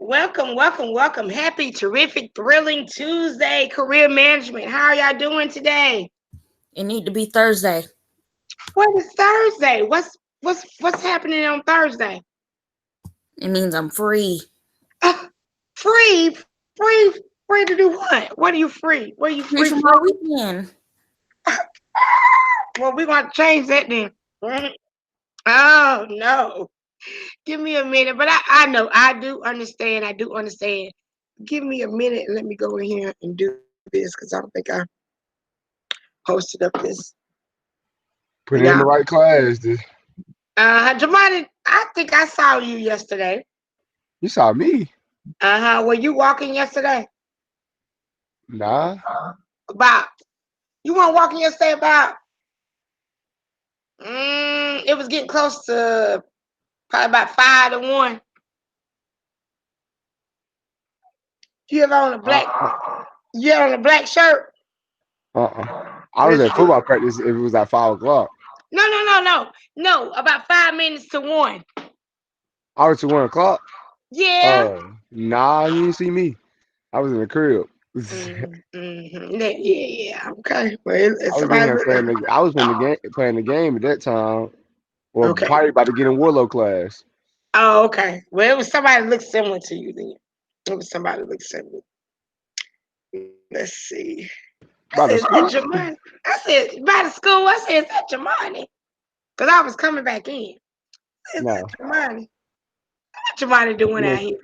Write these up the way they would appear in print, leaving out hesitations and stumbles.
Welcome, welcome, welcome. Happy, terrific, thrilling Tuesday, career management. How are y'all doing today? It need to be Thursday. What is Thursday? What's happening on Thursday? It means I'm free. Uh, free, free, free to do what? What are you free? What are you Free free from for? my weekend. Well, we're gonna change that then. Oh no. Give me a minute. But I know I do understand. I do understand. Give me a minute and let me go in here and do this because I don't think I posted up this. Put it Yeah. in the right class. Jamani, I think I saw you yesterday. You saw me. Were you walking yesterday? Nah. About you weren't walking yesterday about it was getting close to probably about 5 to 1. You have on a black you had on a black shirt? I was Yes, at you did. football practice if it was at 5 o'clock. No, about 5 minutes to 1. I was to 1 o'clock. Yeah. Nah, you didn't see me. I was in the crib. Yeah. Okay. Well, I was in somebody here look. playing the. I was playing the game at that time. Or Okay. probably about to get in Warlow class. Oh, okay. Well, it was somebody that looked similar to you then. It was somebody that looked similar. Let's see. I By said, the is that school. Jamani? I said, by the school, I said, is that Jamani? Because I was coming back in. Is that No, Jamani? What Jamani doing you out won't. here?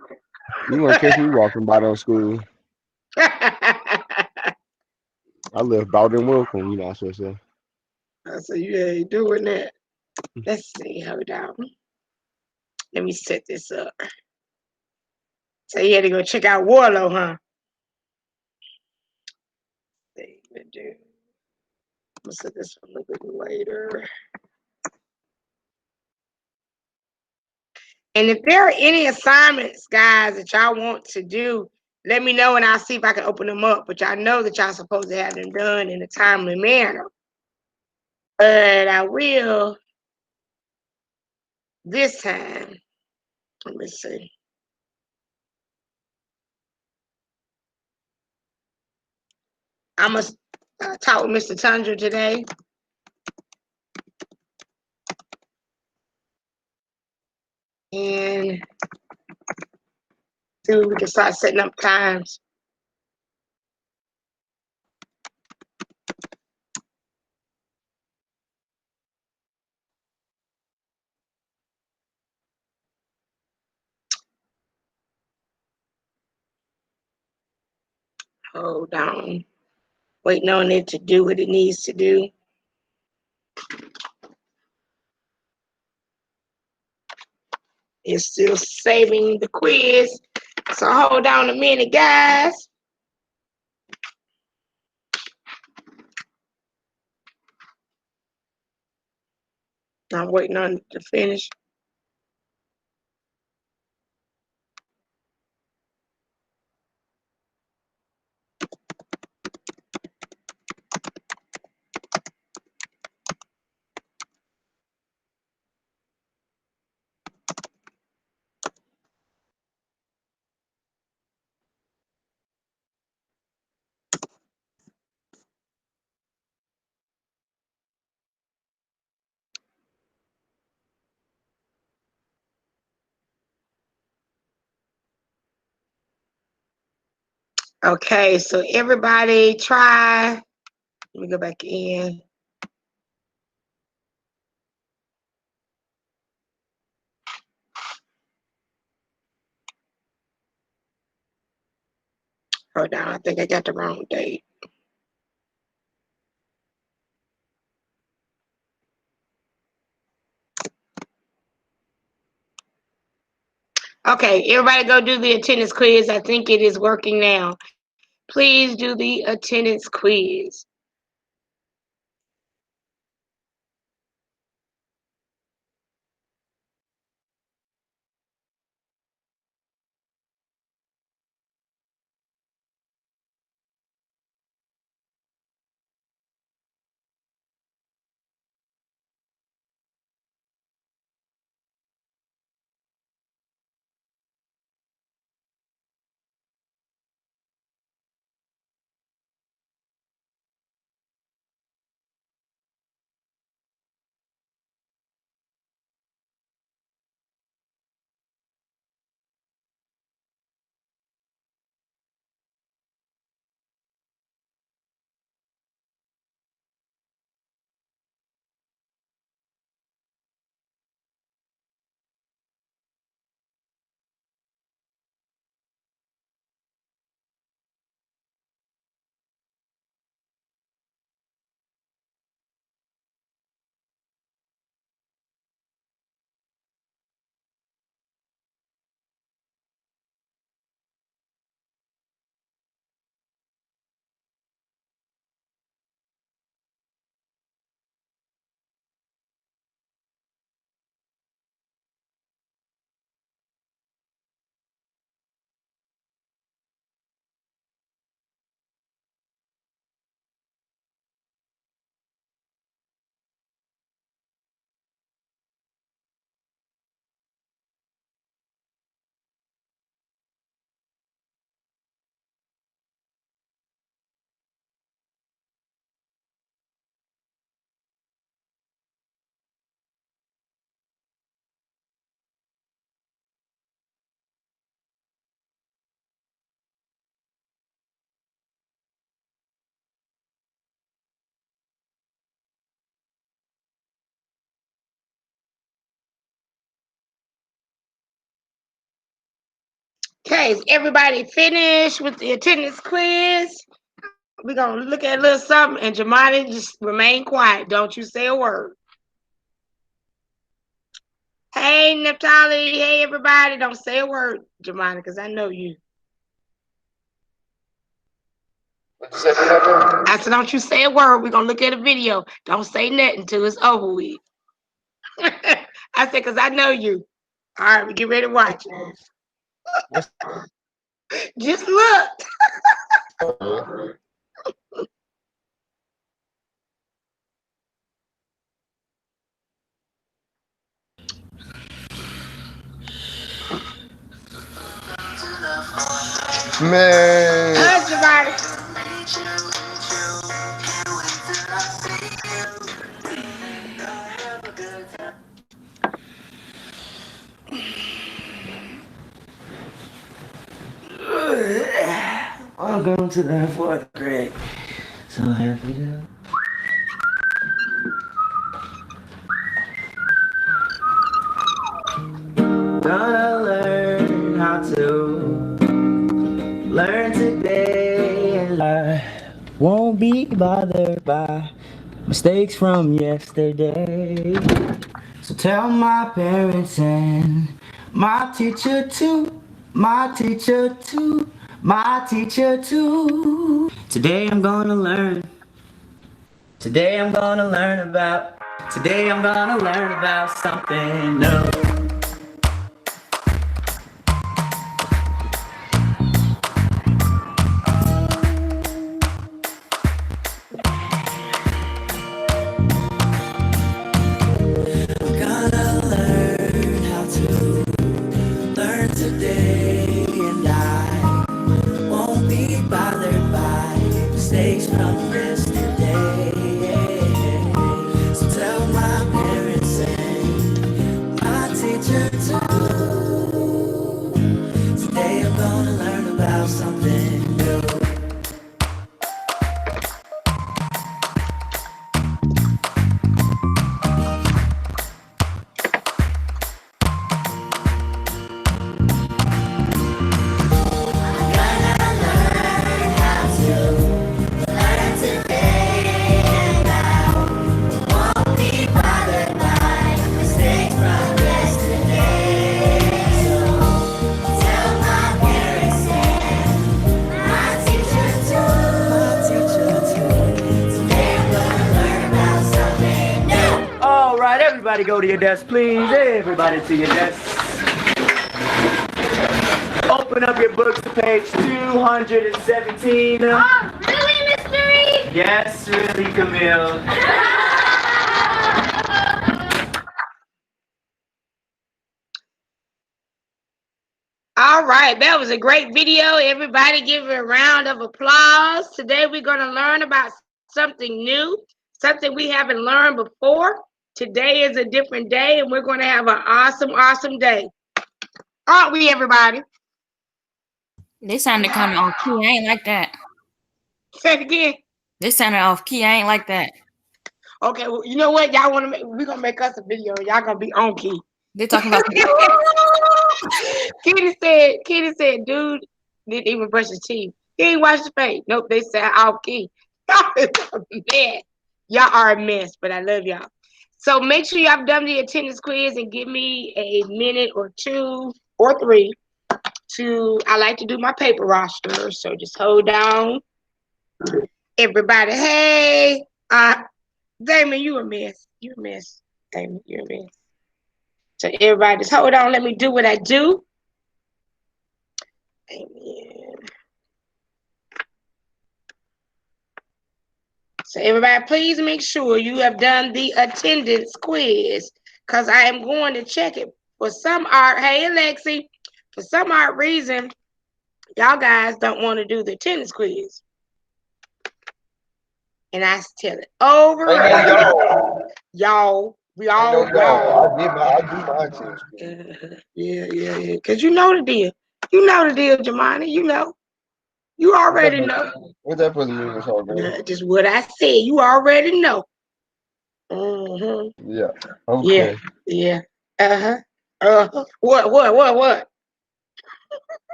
You won't catch me walking by those school. I live about in Wilcombe. You know what I'm saying. I said, yeah, you doing that. Let's see. Hold on. Let me set this up. So you had to go check out Warlow, huh? I'm gonna set this a little bit later. And if there are any assignments, guys, that y'all want to do, let me know and I'll see if I can open them up. But y'all know that y'all supposed to have them done in a timely manner. But I will this time. Let me see. I must talk with Mr. Tundra today. And see if we can start setting up times. Hold on. Waiting on it to do what it needs to do. It's still saving the quiz. So hold on a minute, guys. I'm waiting on it to finish. Okay, so everybody try. Let me go back in. Hold on, I think I got the wrong date. Okay, everybody go do the attendance quiz. I think it is working now. Please do the attendance quiz. Okay, is everybody finished with the attendance quiz? We're going to look at a little something, and Jamani, just remain quiet. Don't you say a word. Hey, Naphtali. Hey, everybody. Don't say a word, Jamani, because I know you. I said, don't you say a word. We're going to look at a video. Don't say nothing until it's over with. I said, because I know you. All right, we get ready to watch. Just look. Man. Hush, Jamani. Welcome to the fourth grade. So happy to. Gonna learn how to learn today, and I won't be bothered by mistakes from yesterday. So tell my parents and my teacher too, my teacher too, my teacher too. Today I'm gonna learn. Today I'm gonna learn about. Today I'm gonna learn about something new. Today, and I won't be bothered by mistakes from yesterday. So tell my parents and my teacher too. Today I'm gonna learn about something new. Everybody go to your desk, please. Everybody to your desk. Open up your books to page 217. Oh, really, Mr. Reed? Yes, really, Camille. All right, that was a great video. Everybody give it a round of applause. Today we're going to learn about something new, something we haven't learned before. Today is a different day, and we're going to have an awesome, awesome day. Aren't we, everybody? This sounded kind of off key. I ain't like that. Say it again. This sounded off key. I ain't like that. Okay, well, you know what? Y'all want to make, we're going to make us a video. Y'all going to be on key. They're talking about Kitty said, dude didn't even brush his teeth. He ain't washed his face. Nope, they said off key. Man, y'all are a mess, but I love y'all. So make sure y'all done the attendance quiz and give me a minute or 2 or 3 to, I like to do my paper roster. So just hold on. Everybody, hey, Damon, you a mess. You a mess. Damon, you're a mess. So everybody just hold on. Let me do what I do. Amen. So everybody, please make sure you have done the attendance quiz, because I am going to check it. For some odd, hey Alexi, for some odd reason, y'all guys don't want to do the attendance quiz. And I tell it over and over. Y'all, we all y'all. I do my attendance. Yeah. Because you know the deal. You know the deal, Jamani. You know. You already know. What that supposed to mean this whole day? Just what I said. You already know. Mm-hmm. Yeah. Okay. Yeah. Uh-huh. What?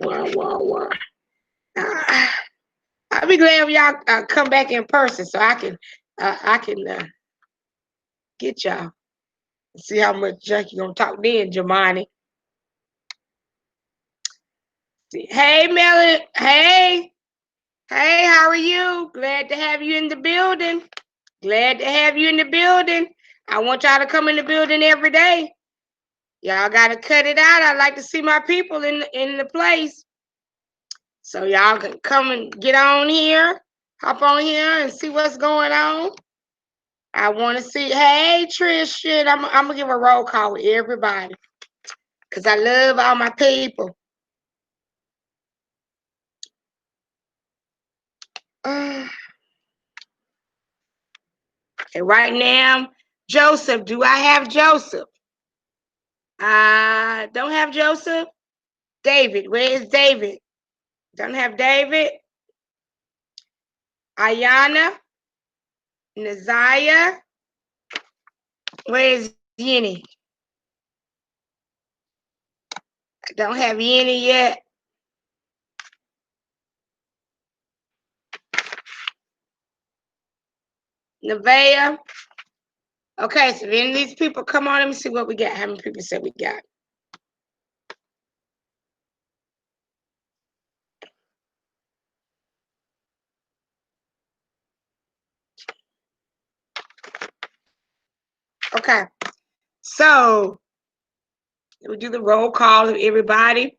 Wow. I'll be glad if y'all come back in person so I can get y'all. See how much junk you gonna talk then, Jamani. Hey, Melanie. Hey, how are you? Glad to have you in the building. Glad to have you in the building. I want y'all to come in the building every day. Y'all gotta cut it out. I like to see my people in the place. So y'all can come and get on here, hop on here and see what's going on. I want to see. Hey, Tristan, I'm gonna give a roll call with everybody because I love all my people. And right now, Joseph. Do I have Joseph? I don't have Joseph. David, where is David? Don't have David. Ayana, Naziah, where is Yenny? I don't have Yenny yet. Nevaeh. Okay, so if any of these people come on, let me see what we got. How many people said we got? Okay, so we do the roll call of everybody.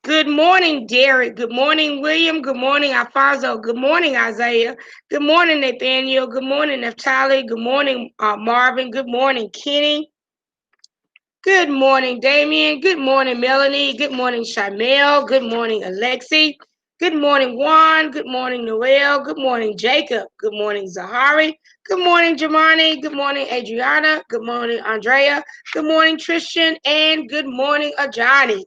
Good morning, Derek. Good morning, William. Good morning, Alfonso. Good morning, Isaiah. Good morning, Nathaniel. Good morning, Naftali. Good morning, Marvin. Good morning, Kenny. Good morning, Damien. Good morning, Melanie. Good morning, Shamel. Good morning, Alexi. Good morning, Juan. Good morning, Noel. Good morning, Jacob. Good morning, Zahari. Good morning, Jamani. Good morning, Adriana. Good morning, Andrea. Good morning, Tristan. And good morning, Ajani.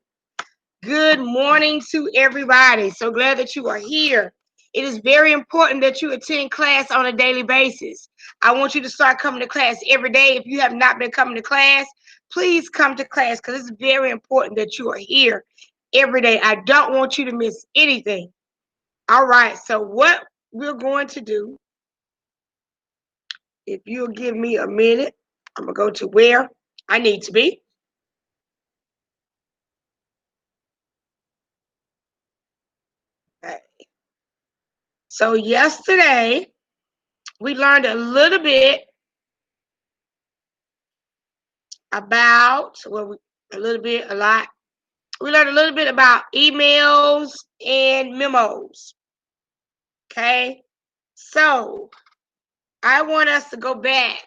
Good morning to everybody. So glad that you are here. It is very important that you attend class on a daily basis. I want you to start coming to class every day. If you have not been coming to class, please come to class because it's very important that you are here every day. I don't want you to miss anything. All right, so what we're going to do, if you'll give me a minute, I'm going to go to where I need to be. Okay. So yesterday, we learned a little bit about, well, a lot. We learned a little bit about emails and memos. Okay, so I want us to go back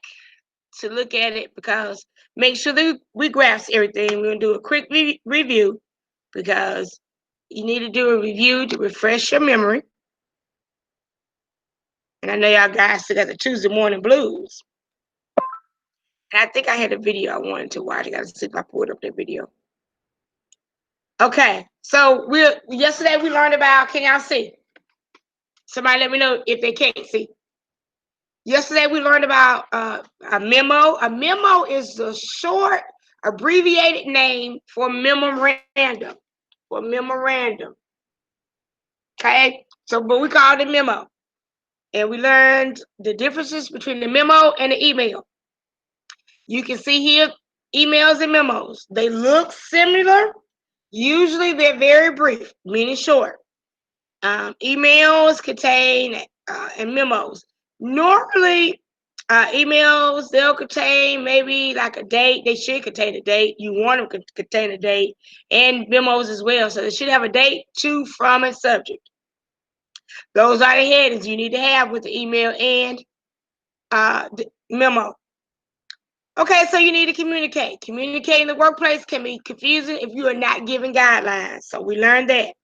to look at it because make sure that we grasp everything. We're gonna do a quick review because you need to do a review to refresh your memory. And I know y'all guys still got the Tuesday morning blues. And I think I had a video I wanted to watch. I gotta see if I pulled up that video. Okay, so yesterday we learned about, can y'all see? Somebody let me know if they can't see. Yesterday we learned about a memo. A memo is the short, abbreviated name for memorandum. Okay, so but we called it memo. And we learned the differences between the memo and the email. You can see here emails and memos. They look similar. Usually they're very brief, meaning short. Emails contain and memos. Normally, emails, they'll contain maybe like a date. They should contain a date. You want them to contain a date, and memos as well. So they should have a date, to, from, and subject. Those are the headings you need to have with the email and the memo. Okay, so you need to communicate. Communicating in the workplace can be confusing if you are not given guidelines. So we learned that.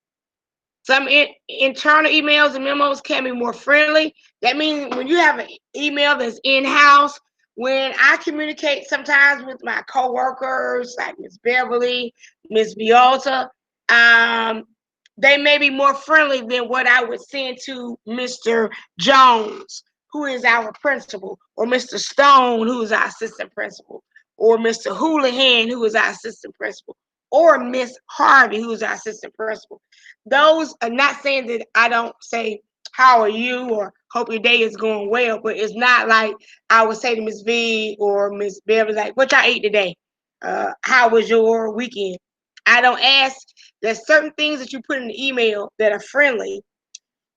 Some internal emails and memos can be more friendly. That means when you have an email that's in-house, when I communicate sometimes with my coworkers, like Miss Beverly, Miss Violta, they may be more friendly than what I would send to Mr. Jones, who is our principal, or Mr. Stone, who is our assistant principal, or Mr. Houlihan, who is our assistant principal, or Miss Harvey, who's our assistant principal. Those are not saying that I don't say, how are you, or hope your day is going well, but it's not like I would say to Miss V or Miss Beverly, like, what y'all ate today? How was your weekend? I don't ask. There's certain things that you put in the email that are friendly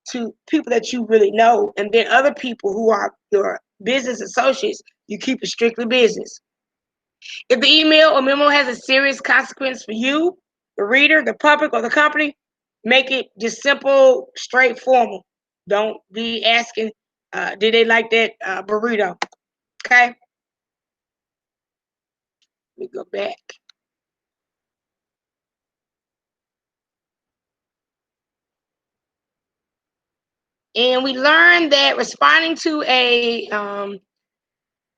to people that you really know, and then other people who are your business associates, you keep it strictly business. If the email or memo has a serious consequence for you, the reader, the public, or the company, make it just simple, straight, formal. Don't be asking, did they like that burrito? Okay? Let me go back. And we learned that responding to a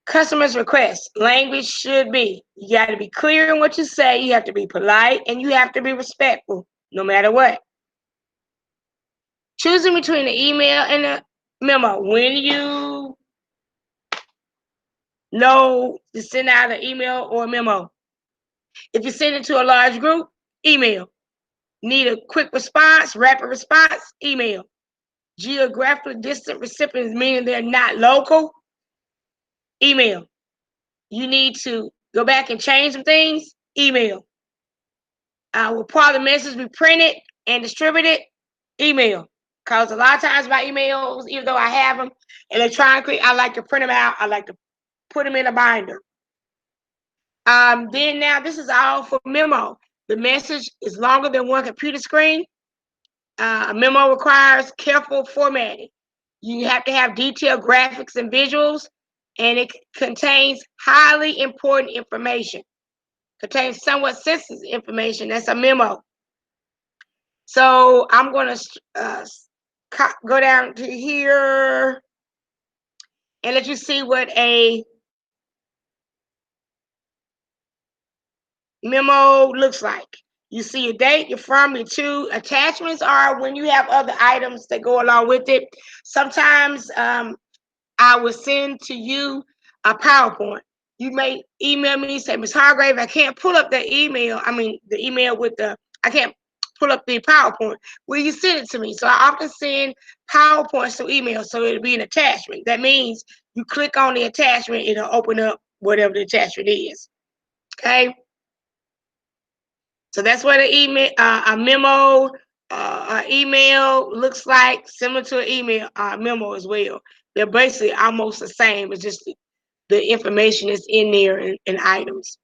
customer's request, language should be, you got to be clear in what you say, you have to be polite, and you have to be respectful, no matter what. Choosing between the email and the memo. When you know to send out an email or a memo. If you send it to a large group, email. Need a quick response, rapid response, email. Geographically distant recipients, meaning they're not local, email. You need to go back and change some things, email. Will part of the message be printed and distributed, email. Because a lot of times my emails, even though I have them electronically, I like to print them out. I like to put them in a binder. Then now this is all for memo. The message is longer than one computer screen. A memo requires careful formatting. You have to have detailed graphics and visuals, and it contains highly important information. Contains somewhat sensitive information. That's a memo. So I'm going to go down to here and let you see what a memo looks like. You see your date, your from, your to. Attachments are when you have other items that go along with it. Sometimes I will send to you a PowerPoint. You may email me, say, Ms. Hargrave, I can't pull up the email. I mean, the email with I can't pull up the PowerPoint. Will you send it to me? So I often send PowerPoints to email, so it'll be an attachment. That means you click on the attachment, it'll open up whatever the attachment is. Okay? So that's what an email, a memo, email looks like, similar to an email, memo as well. They're basically almost the same. It's just the information is in there in items.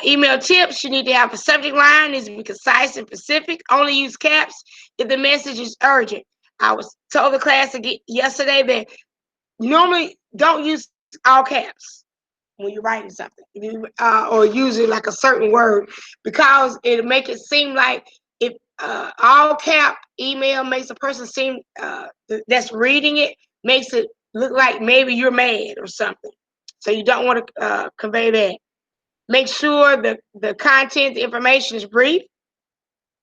Email tips, you need to have a subject line, needs to be concise and specific. Only use caps if the message is urgent. I was told the class yesterday that normally don't use all caps when you're writing something, or using like a certain word, because it'll make it seem like if all cap email makes a person seem that's reading it, makes it look like maybe you're mad or something. So you don't want to convey that. Make sure the content, the information is brief.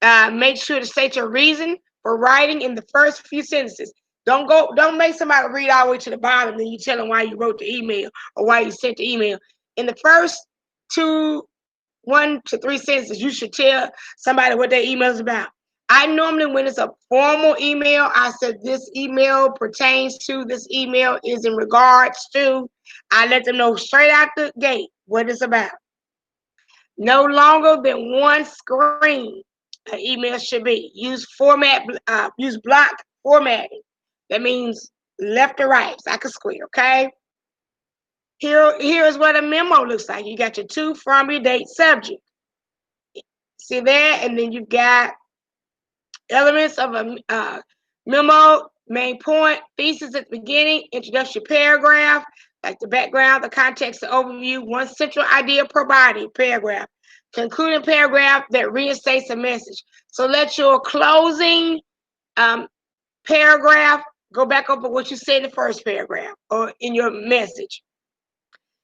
Make sure to state your reason for writing in the first few sentences. Don't make somebody read all the way to the bottom, then you tell them why you wrote the email or why you sent the email. In the first 1 to 3 sentences, you should tell somebody what their email is about. I normally, when it's a formal email, I said this email pertains to, this email is in regards to. I let them know straight out the gate what it's about. No longer than one screen an email should be. Use block formatting. That means left to right, it's like a square, okay? Here is what a memo looks like. You got your to, from, your date, subject. See that? And then you got elements of a memo, main point, thesis at the beginning, introductory paragraph, like the background, the context, the overview, one central idea per body, paragraph. Concluding paragraph that reinstates a message. So let your closing paragraph go back over what you said in the first paragraph or in your message.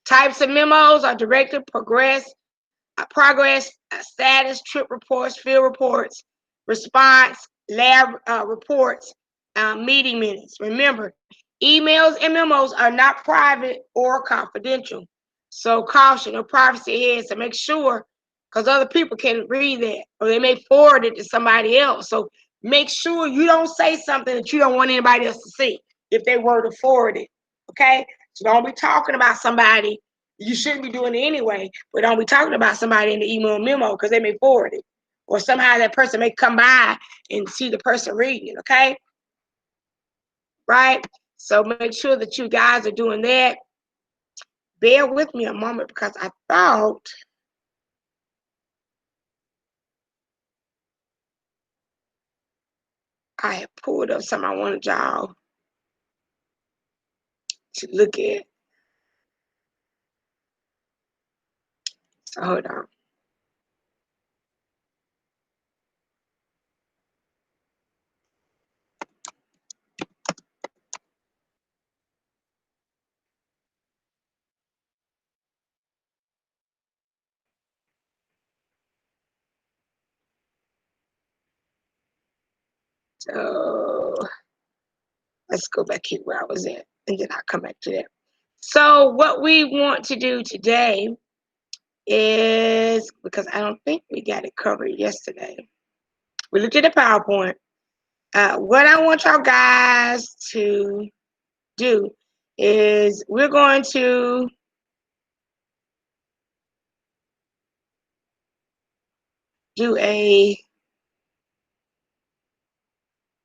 Types of memos are directed, progress, status, trip reports, field reports, response, lab reports, meeting minutes. Remember, emails and memos are not private or confidential. So caution or privacy ahead. So make sure, because other people can read that, or they may forward it to somebody else. So make sure you don't say something that you don't want anybody else to see if they were to forward it, okay? So don't be talking about somebody. You shouldn't be doing it anyway, but don't be talking about somebody in the email memo because they may forward it. Or somehow that person may come by and see the person reading it, okay? Right? So make sure that you guys are doing that. Bear with me a moment because I thought I had pulled up something I wanted y'all to look at. So hold on. So let's go back here where I was at, and then I'll come back to that. So what we want to do today is, because I don't think we got it covered yesterday. We looked at the PowerPoint. What I want y'all guys to do is we're going to do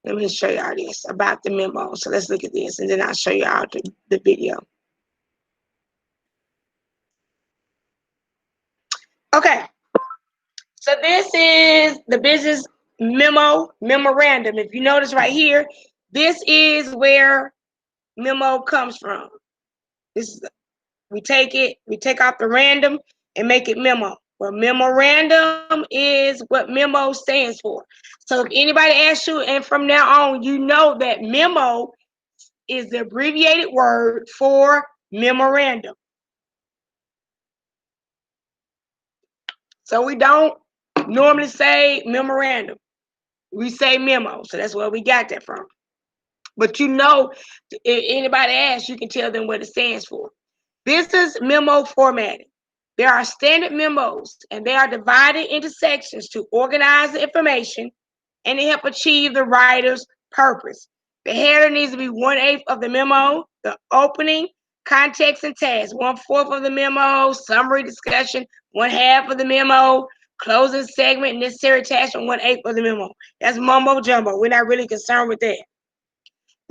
let me show y'all this about the memo. So let's look at this, and then I'll show y'all the video. Okay, so this is the business memorandum. If you notice right here, this is where memo comes from. This is, we take out the random and make it memo. Well, memorandum is what memo stands for. So if anybody asks you, and from now on, you know that memo is the abbreviated word for memorandum. So we don't normally say memorandum. We say memo. So that's where we got that from. But you know, if anybody asks, you can tell them what it stands for. Business memo formatting. There are standard memos, and they are divided into sections to organize the information and to help achieve the writer's purpose. The header needs to be 1/8 of the memo, the opening, context, and task, 1/4 of the memo, summary discussion, 1/2 of the memo, closing segment, necessary attachment, 1/8 of the memo. That's mumbo jumbo. We're not really concerned with that.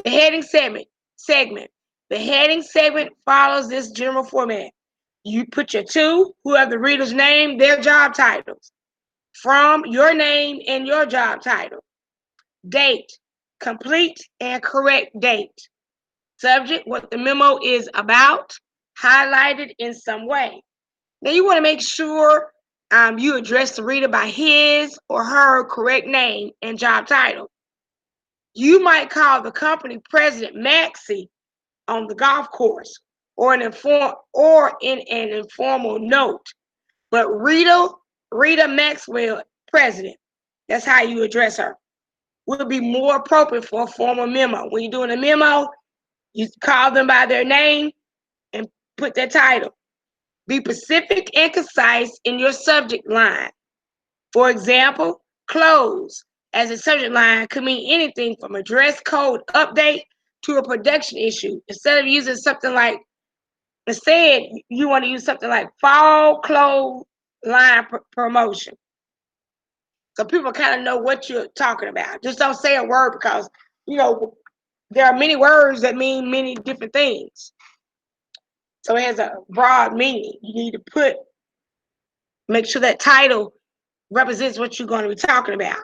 The heading segment. The heading segment follows this general format. You put your to, who have the reader's name, their job titles. From, your name and your job title. Date, complete and correct date. Subject, what the memo is about, highlighted in some way. Now you want to make sure you address the reader by his or her correct name and job title. You might call the company President Maxie on the golf course, or in an informal note. But Rita Maxwell, President, that's how you address her, would be more appropriate for a formal memo. When you're doing a memo, you call them by their name and put their title. Be specific and concise in your subject line. For example, close as a subject line could mean anything from a dress code update to a production issue. Instead of using something like, instead, you want to use something like fall clothes line promotion. So people kind of know what you're talking about. Just don't say a word, because, you know, there are many words that mean many different things. So it has a broad meaning. You need to make sure that title represents what you're going to be talking about.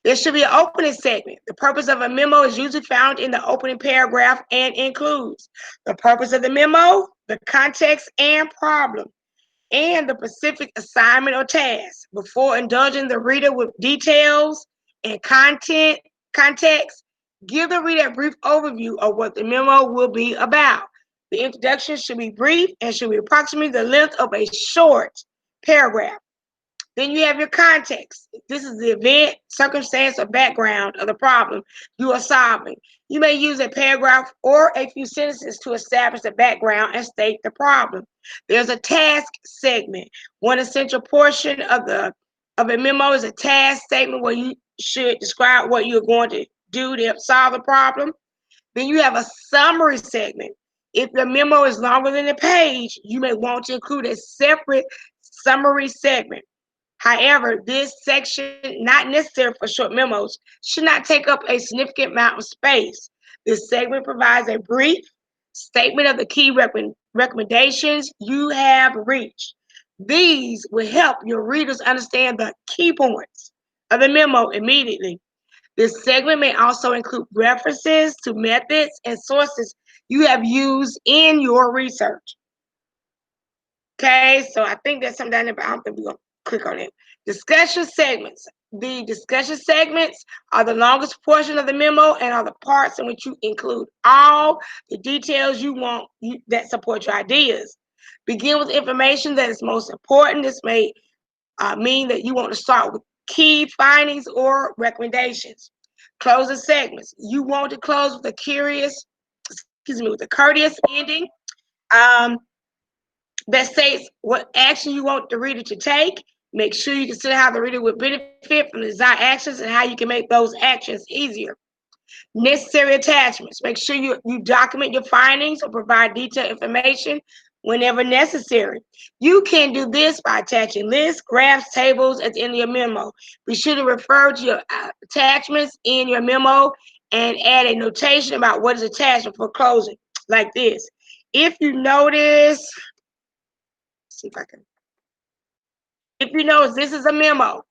There should be an opening segment. The purpose of a memo is usually found in the opening paragraph and includes the purpose of the memo, the context and problem, and the specific assignment or task. Before indulging the reader with details and context, give the reader a brief overview of what the memo will be about. The introduction should be brief and should be approximately the length of a short paragraph. Then you have your context. This is the event, circumstance, or background of the problem you are solving. You may use a paragraph or a few sentences to establish the background and state the problem. There's a task segment. One essential portion of a memo is a task statement where you should describe what you're going to do to solve the problem. Then you have a summary segment. If your memo is longer than a page, you may want to include a separate summary segment. However, this section, not necessary for short memos, should not take up a significant amount of space. This segment provides a brief statement of the key recommendations you have reached. These will help your readers understand the key points of the memo immediately. This segment may also include references to methods and sources you have used in your research. Okay, so I think that's something down there, but I don't think we're going to click on it. Discussion segments. The discussion segments are the longest portion of the memo and are the parts in which you include all the details you want that support your ideas. Begin with information that is most important. This may mean that you want to start with key findings or recommendations. Closing segments. You want to close with a courteous ending that states what action you want the reader to take. Make sure you consider how the reader would benefit from the desired actions and how you can make those actions easier. Necessary attachments. Make sure you document your findings or provide detailed information whenever necessary. You can do this by attaching lists, graphs, tables at the end of your memo. Be sure to refer to your attachments in your memo and add a notation about what is attached before closing, like this. If you notice, see if I can. If you notice, this is a memo.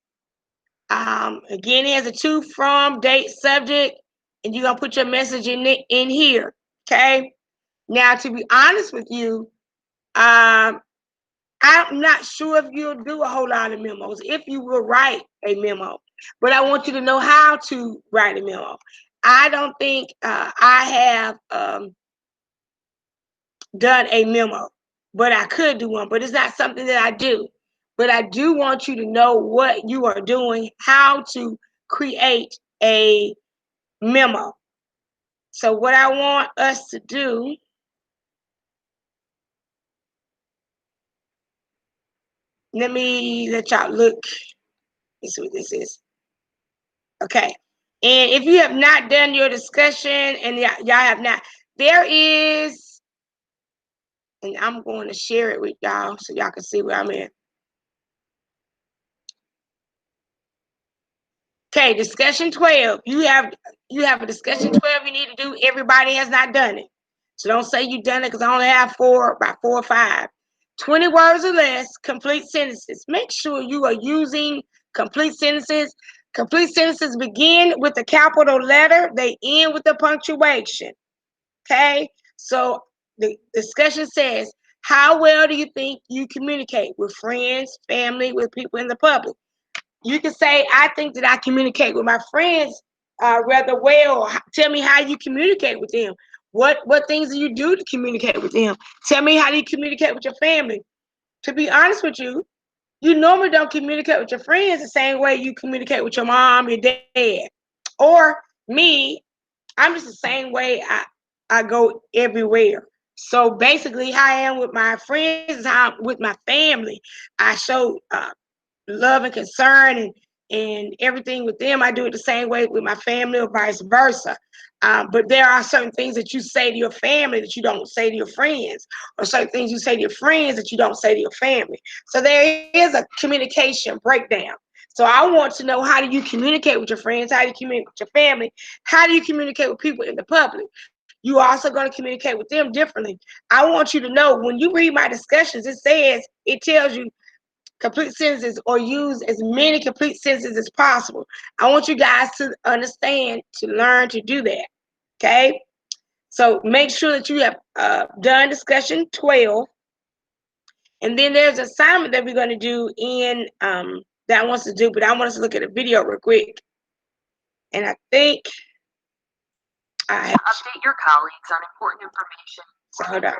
Again, it has a to, from, date, subject, and you're gonna put your message in here. Okay. Now, to be honest with you, I'm not sure if you'll do a whole lot of memos, if you will write a memo, but I want you to know how to write a memo. I don't think I have done a memo, but I could do one, but it's not something that I do. But I do want you to know what you are doing, how to create a memo. So what I want us to do, let me let y'all look. Let's see what this is. Okay. And if you have not done your discussion and y'all have not, there is, and I'm going to share it with y'all so y'all can see where I'm at. Okay, discussion 12. You have a discussion 12 you need to do. Everybody has not done it. So don't say you've done it because I only have about 4 or 5. 20 words or less, complete sentences. Make sure you are using complete sentences. Complete sentences begin with a capital letter. They end with a punctuation. Okay? So the discussion says, how well do you think you communicate with friends, family, with people in the public? You can say, I think that I communicate with my friends rather well. Tell me how you communicate with them. What things do you do to communicate with them? Tell me, how do you communicate with your family? To be honest with you, you normally don't communicate with your friends the same way you communicate with your mom, your dad. Or me, I'm just the same way I go everywhere. So basically, how I am with my friends is how I'm with my family. I show love and concern and everything with them. I do it the same way with my family or vice versa. But there are certain things that you say to your family that you don't say to your friends, or certain things you say to your friends that you don't say to your family. So there is a communication breakdown. So I want to know, how do you communicate with your friends? How do you communicate with your family? How do you communicate with people in the public? You also going to communicate with them differently. I want you to know, when you read my discussions, it tells you complete sentences, or use as many complete sentences as possible. I want you guys to understand, to learn to do that. Okay? So make sure that you have done discussion 12. And then there's an assignment that we're going to do in that I want us to do, but I want us to look at a video real quick. And I think I have to update your colleagues on important information. So hold on.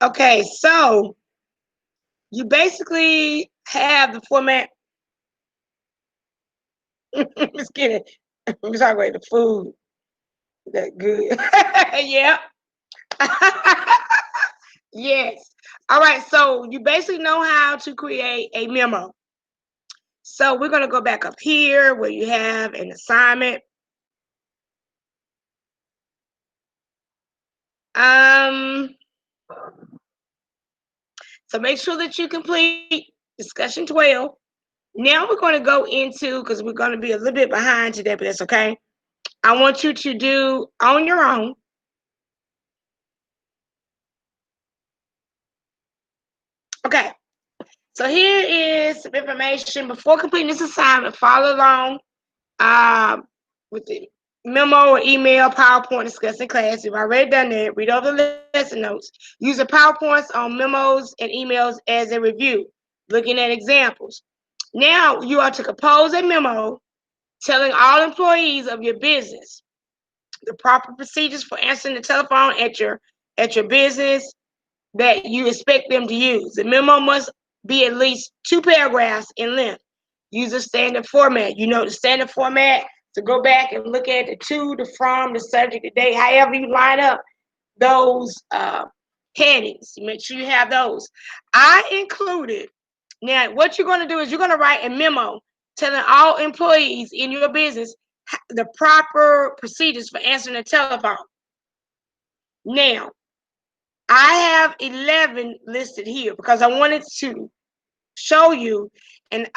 Okay, so you basically have the format. Just kidding. I'm talking about the food. That good. Yeah. Yes. All right. So you basically know how to create a memo. So we're going to go back up here where you have an assignment. So make sure that you complete discussion 12. Now we're going to go into, because we're going to be a little bit behind today, but that's okay. I want you to do on your own. Okay. So here is some information. Before completing this assignment, follow along with the memo or email, PowerPoint discussing class. You've already done that. Read over the lesson notes. Use the PowerPoints on memos and emails as a review, looking at examples. Now you are to compose a memo telling all employees of your business the proper procedures for answering the telephone at your business that you expect them to use. The memo must be at least 2 paragraphs in length. Use a standard format. You know the standard format to go back and look at the to, the from, the subject, the date, however you line up those headings. Make sure you have those. I included, now what you're going to do is you're going to write a memo telling all employees in your business the proper procedures for answering the telephone. Now, I have 11 listed here because I wanted to show you and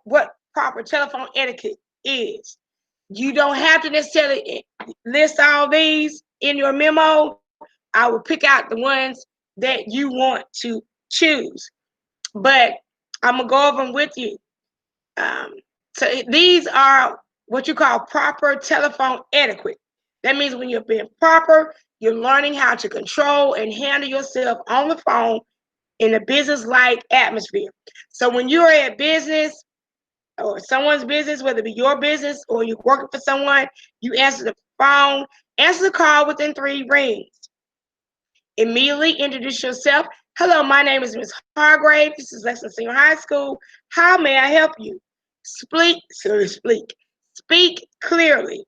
what proper telephone etiquette is. You don't have to necessarily list all these in your memo. I will pick out the ones that you want to choose, but I'm gonna go over them with you. So these are what you call proper telephone etiquette. That means when you're being proper, you're learning how to control and handle yourself on the phone in a business-like atmosphere. So when you're at business or someone's business, whether it be your business or you're working for someone, you answer the phone, answer the call within 3 rings. Immediately introduce yourself. Hello, my name is Ms. Hargrave. This is Lexington Senior High School. How may I help you? Speak clearly.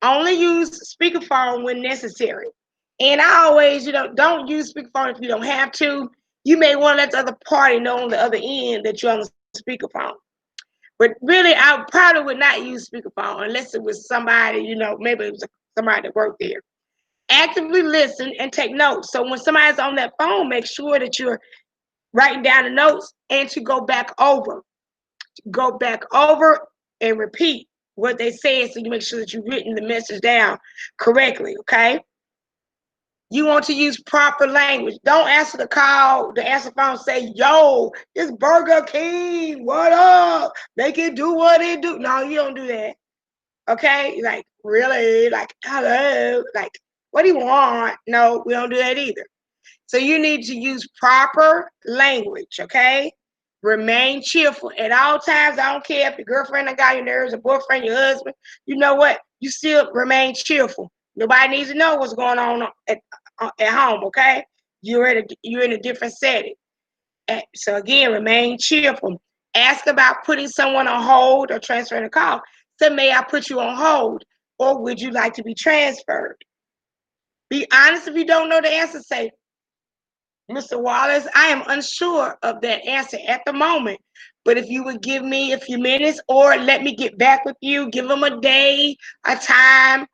Only use speakerphone when necessary. And I always, don't use speakerphone if you don't have to. You may want to let the other party know on the other end that you're on the speakerphone. But really, I probably would not use speakerphone unless it was somebody, maybe it was somebody that worked there. Actively listen and take notes. So when somebody's on that phone, make sure that you're writing down the notes and to go back over and repeat what they said so you make sure that you've written the message down correctly, okay? You want to use proper language. Don't answer the call, the answer phone, say, yo, it's Burger King, what up? Make it do what it do. No, you don't do that, okay? Like, really? Like, hello? Like, what do you want? No, we don't do that either. So you need to use proper language, okay? Remain cheerful at all times. I don't care if your girlfriend got your nerves, your boyfriend, your husband. You know what? You still remain cheerful. Nobody needs to know what's going on at home, okay? You're in a different setting. So again, remain cheerful. Ask about putting someone on hold or transferring a call. So may I put you on hold, or would you like to be transferred? Be honest. If you don't know the answer, say, Mr. Wallace, I am unsure of that answer at the moment, but if you would give me a few minutes or let me get back with you, give them a day, a time,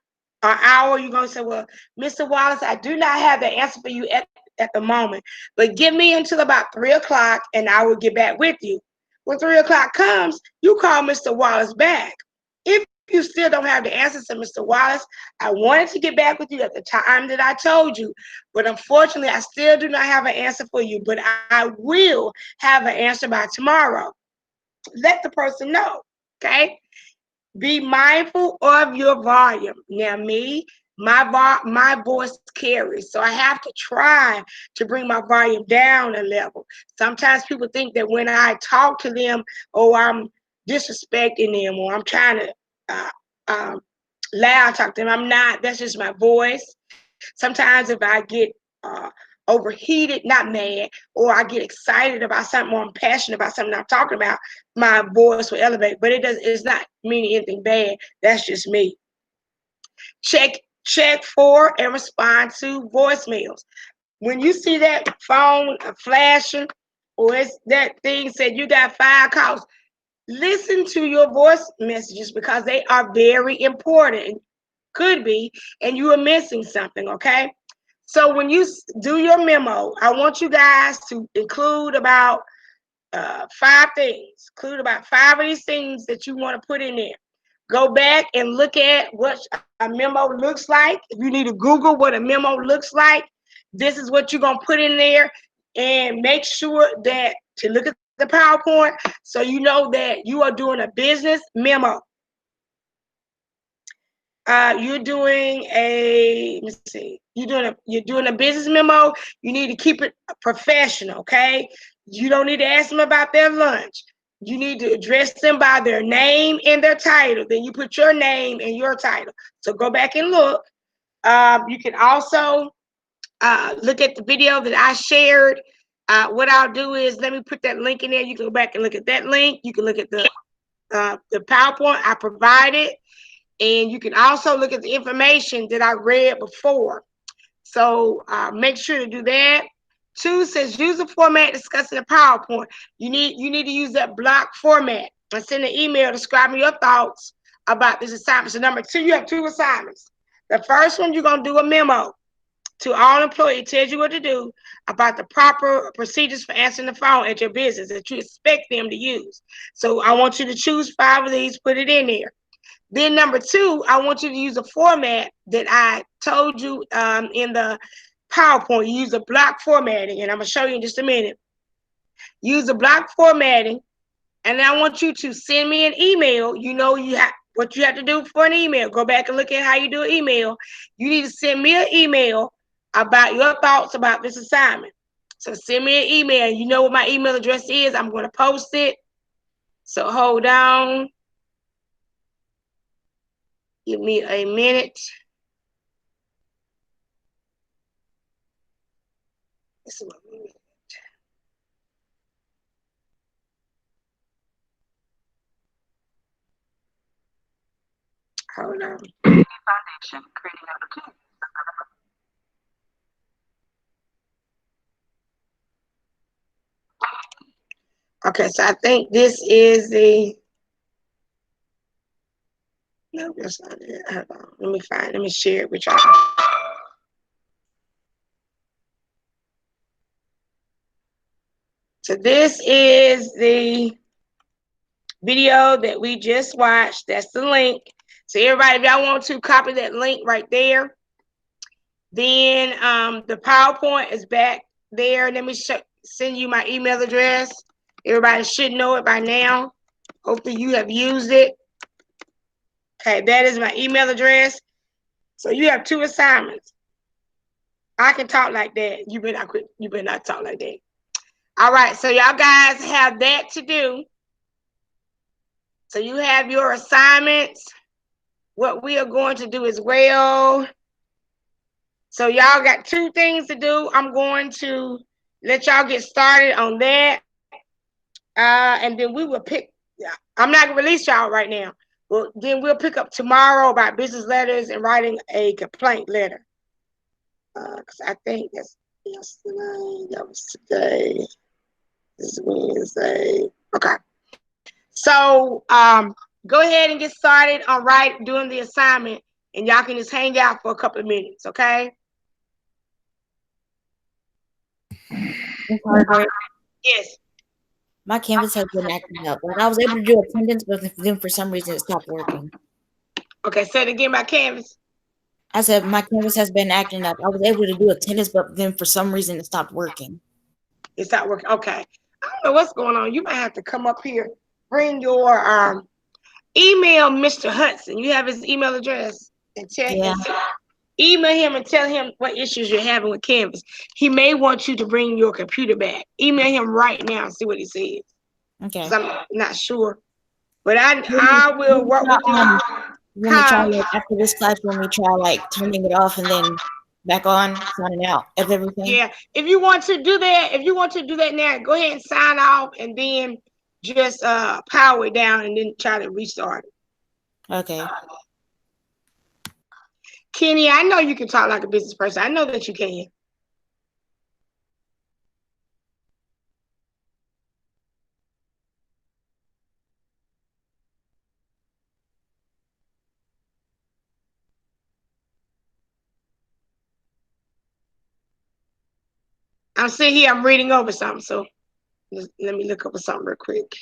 an hour, you're going to say, well, Mr. Wallace, I do not have the answer for you at at the moment. But give me until about 3 o'clock and I will get back with you. When 3 o'clock comes, you call Mr. Wallace back. If you still don't have the answers to Mr. Wallace, I wanted to get back with you at the time that I told you, but unfortunately, I still do not have an answer for you, but I will have an answer by tomorrow. Let the person know, okay? Be mindful of your volume. Now, my voice carries, so I have to try to bring my volume down a level. Sometimes people think that when I talk to them, oh, I'm disrespecting them, or I'm trying to loud talk to them. I'm not. That's just my voice. Sometimes if I get overheated, not mad, or I get excited about something, or I'm passionate about something I'm talking about, my voice will elevate. But it's not meaning anything bad. That's just me. Check for and respond to voicemails. When you see that phone flashing, or it's that thing said you got 5 calls, listen to your voice messages because they are very important. Could be, and you are missing something, okay? So when you do your memo, I want you guys to include about 5 things. Include about 5 of these things that you want to put in there. Go back and look at what a memo looks like. If you need to Google what a memo looks like, this is what you're going to put in there. And make sure that to look at the PowerPoint so you know that you are doing a business memo. You're doing a, let me see, you're doing a business memo. You need to keep it professional, okay? You don't need to ask them about their lunch. You need to address them by their name and their title. Then you put your name and your title. So go back and look. You can also look at the video that I shared. What I'll do is let me put that link in there. You can go back and look at that link. You can look at the PowerPoint I provided. And you can also look at the information that I read before. So make sure to do that. 2 says use the format discussed in the PowerPoint. You need to use that block format and send an email describing your thoughts about this assignment. So number 2, you have 2 assignments. The first one, you're going to do a memo to all employees. It tells you what to do about the proper procedures for answering the phone at your business that you expect them to use. So I want you to choose 5 of these, put it in there. Then number 2, I want you to use a format that I told you in the PowerPoint. You use a block formatting, and I'm going to show you in just a minute. Use the block formatting, and I want you to send me an email. You know what you have to do for an email. Go back and look at how you do an email. You need to send me an email about your thoughts about this assignment. So send me an email. You know what my email address is. I'm going to post it. So hold on. Give me a minute. Hold on. Foundation, creating opportunities. Okay, so I think this is the. No, that's not it. Hold on. Let me share it with y'all. So this is the video that we just watched. That's the link. So everybody, if y'all want to copy that link right there, then the PowerPoint is back there. Let me send you my email address. Everybody should know it by now. Hopefully you have used it. Okay, that is my email address. So you have 2 assignments. I can talk like that. You better not quit. You better not talk like that. All right, so y'all guys have that to do. So you have your assignments. What we are going to do as well. So y'all got 2 things to do. I'm going to let y'all get started on that. And then we will pick. I'm not going to release y'all right now. Well, then we'll pick up tomorrow about business letters and writing a complaint letter. Because I think that's yesterday. That was today. This is Wednesday. Okay. So go ahead and get started on doing the assignment, and y'all can just hang out for a couple of minutes, okay? I'm sorry, Greg. Yes. My Canvas has been acting up. Like I was able to do attendance, but then for some reason it stopped working. Okay, say it again by Canvas. I said my Canvas has been acting up. I was able to do attendance, but then for some reason it stopped working. It's not working. Okay. I don't know what's going on. You might have to come up here. Bring your email Mr. Hudson. You have his email address and check Yeah. and email him and tell him what issues you're having with Canvas. He may want you to bring your computer back. Email him right now and see what he says. Okay. Because I'm not sure. But I will work with you. You want me to try like after this class? You want me to try like turning it off and then back on, signing out of everything? Yeah. If you want to do that now, go ahead and sign off and then just power it down and then try to restart it. Okay. Kenny, I know you can talk like a business person. I know that you can. I'm sitting here, I'm reading over something, so let me look over something real quick.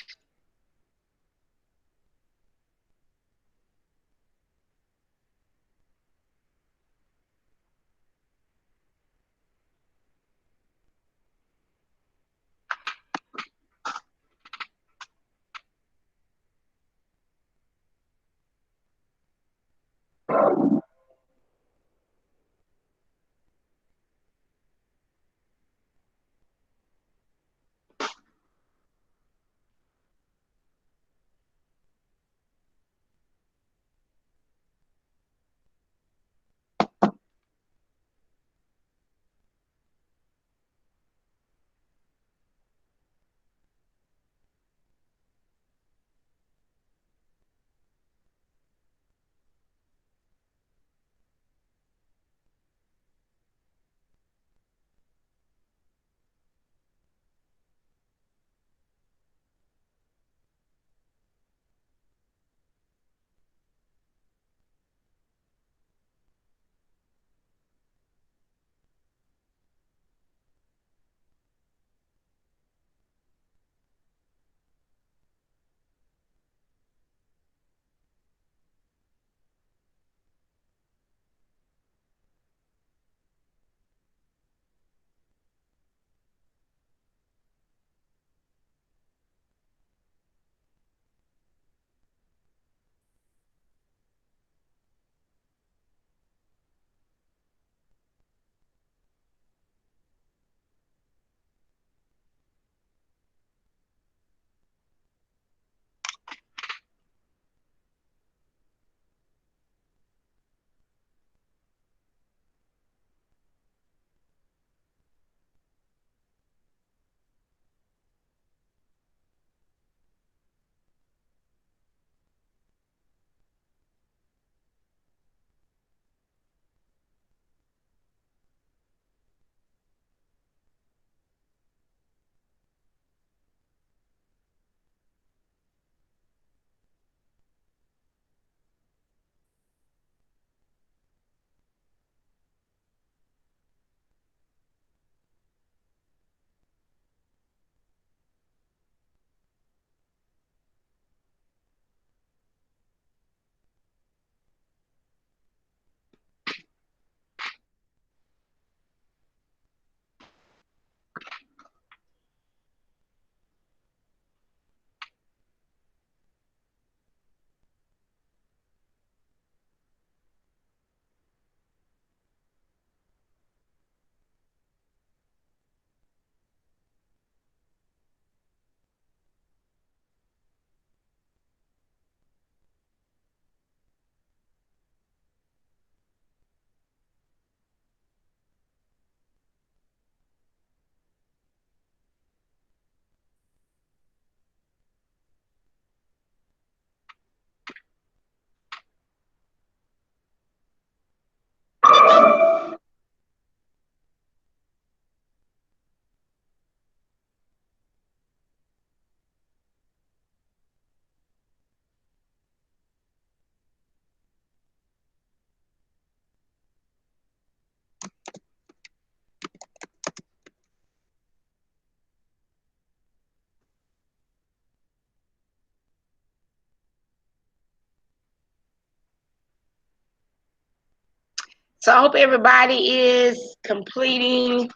So I hope everybody is completing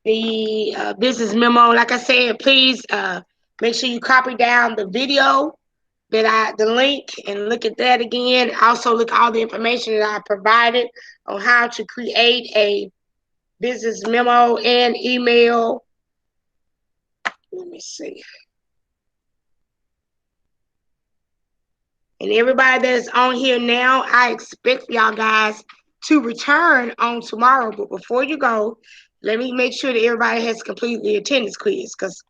the business memo. Like I said, please make sure you copy down the video the link, and look at that again. Also look at all the information that I provided on how to create a business memo and email. Let me see. And everybody that's on here now, I expect y'all guys to return on tomorrow. But before you go, let me make sure that everybody has completed the attendance quiz, because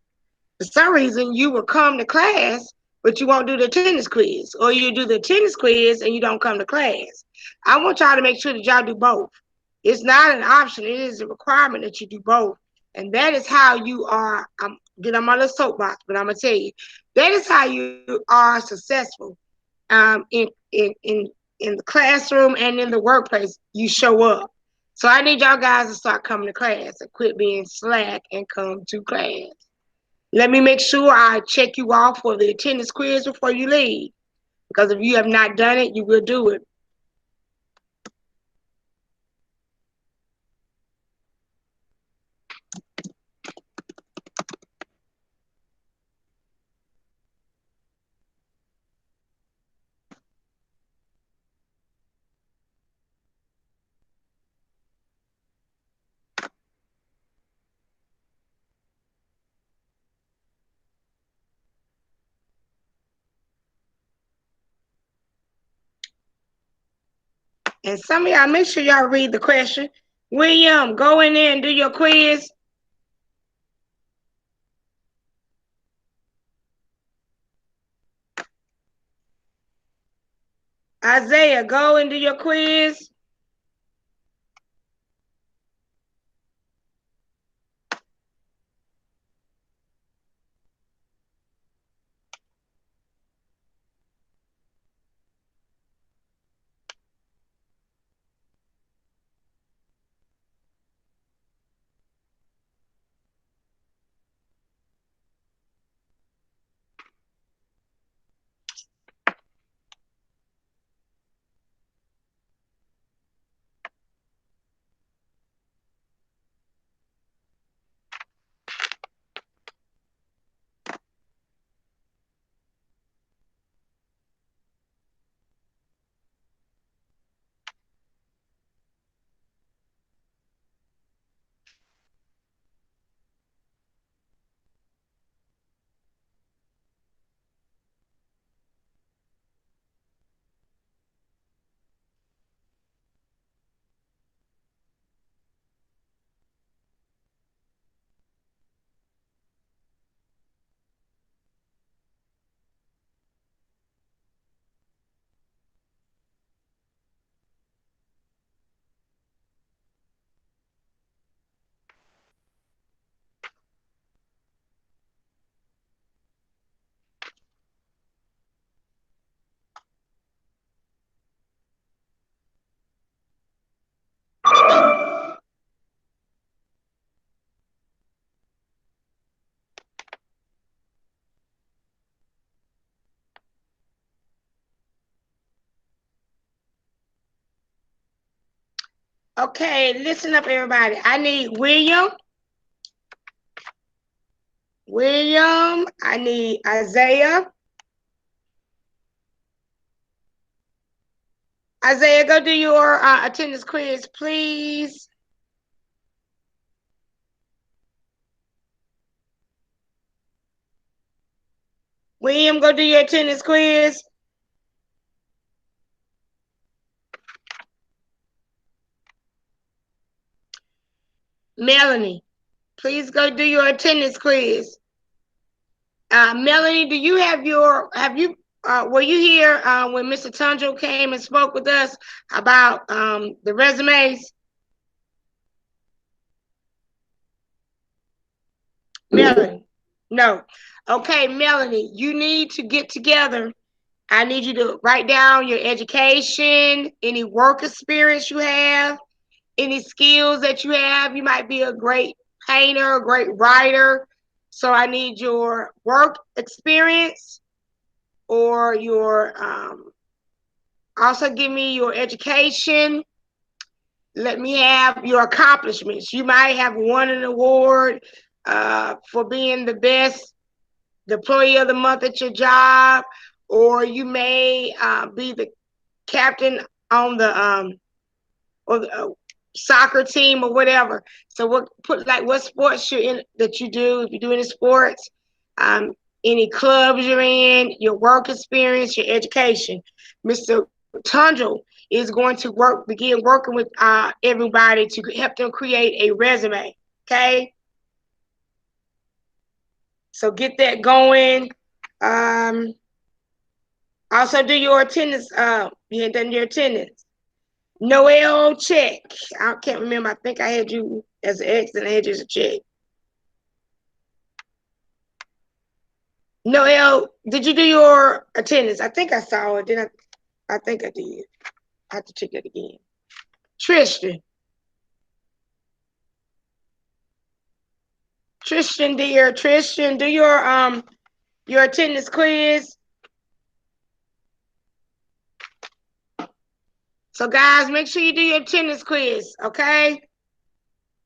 for some reason you will come to class, but you won't do the attendance quiz, or you do the attendance quiz and you don't come to class. I want y'all to make sure that y'all do both. It's not an option. It is a requirement that you do both. And that is how you are, get on my little soapbox, but I'm going to tell you, that is how you are successful in the classroom and in the workplace. You show up. So I need y'all guys to start coming to class and quit being slack and come to class. Let me make sure I check you off for the attendance quiz before you leave, because if you have not done it, you will do it. And some of y'all, make sure y'all read the question. William, go in there and do your quiz. Isaiah, go and do your quiz. Okay, listen up, everybody. I need William. I need Isaiah. Isaiah, go do your attendance quiz, please. William, go do your attendance quiz. Melanie, please go do your attendance quiz. Melanie, do you have were you here when Mr. Tundra came and spoke with us about the resumes? Melanie, no. Okay, Melanie, you need to get together. I need you to write down your education, any work experience you have, any skills that you have. You might be a great painter, a great writer. So I need your work experience, or your also give me your education, Let me have your accomplishments. You might have won an award for being the best employee of the month at your job, or you may be the captain on the soccer team or whatever. So what sports you're in that you do, if you do any sports, any clubs you're in, your work experience, your education. Mr. Tundle is going to begin working with everybody to help them create a resume. Okay. So get that going. Also do your attendance. You ain't done your attendance. Noel, check. I can't remember. I think I had you as an X and I had you as a check. Noel, did you do your attendance? I think I saw it. I think I did. I have to check that again. Tristan, dear. Tristan, do your attendance quiz. So guys, make sure you do your attendance quiz, okay?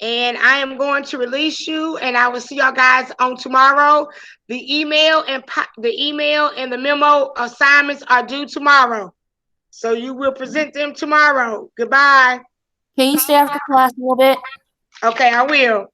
And I am going to release you, and I will see y'all guys on tomorrow. The email and the memo assignments are due tomorrow, so you will present them tomorrow. Goodbye. Can you stay after class a little bit? Okay, I will.